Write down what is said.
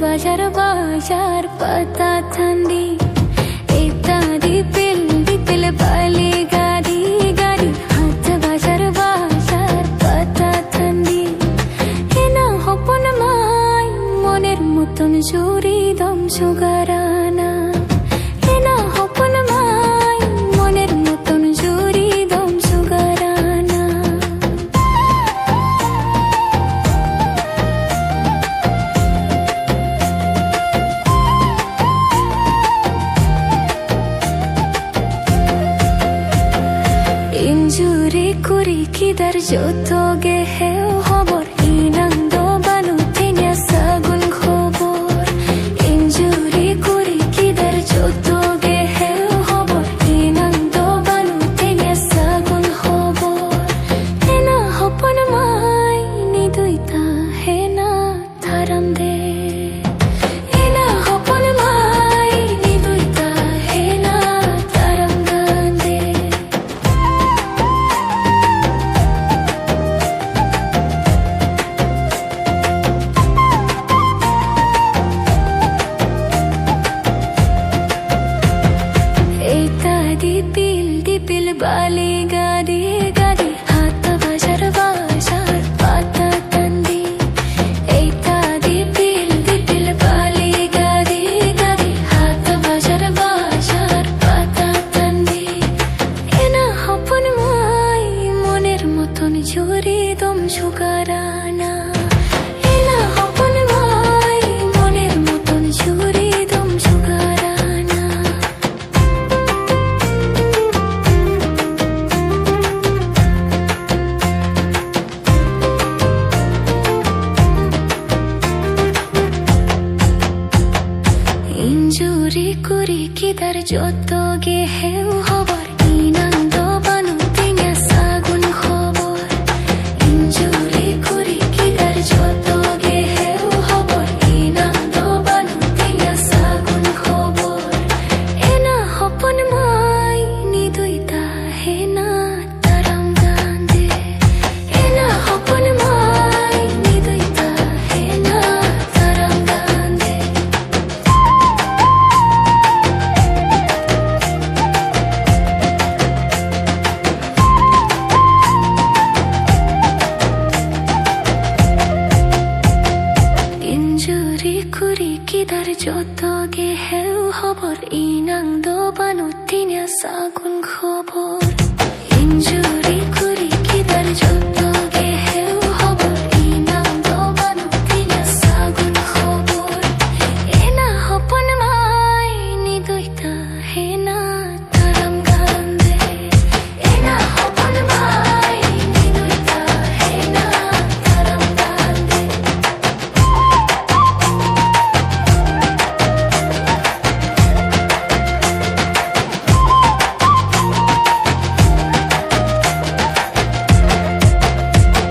বাজার বাজার পাতা ঠান্ডি ইত্যাদি পিল পিল বালি গাড়ি গাড়ি হাত বাজার বাজার পাতা ঠান্ডি হেনা হপন মাই মনের মতন জুড়ি দম সুগারানা হেনা হপন মাই মনের মতন জুড়ি দম সুগারানা 인주리 꾸리 기다려 줬더게 해요 허벌 이낭도 바누티냐 사군 커벌 인주리 꾸리 기다려 줬더게 해요 허벌 이낭도 바누티냐 사군 허벌 해나 허퍼는 마이 니도 있다 해나 다람데 해나 허퍼는 마이 니도 있다 해나 다람간데 디필 발리 가디 가디 하타 바샤르 바샤르 파타 탄디 에이타 디필 발리 가디 가디 하타 바샤르 바샤르 파타 탄디 에나 হপন মাই মনের মতন ঝুরি দম সুগারানা এনা হপন মাই মনের মতন ঝুরি দম সুগারানা 인주리 꾸리 기다려 줬더게 해우 허벌 이낭도 바누티냐 사군 허벌 인주리 꾸리 기다려 줬더게 해우 허벌 이낭도 바누티냐 사군 허벌 에나 허퍼는 마이 니도 있다 해나 따람간데 에나 허퍼는 마이 니도 있다 해나 따람간데 인주리 꾸리 기다려 줬더게 해우 허벌 이낭도 바누티냐 사군 커벌 인주리 꾸리 기다려 줬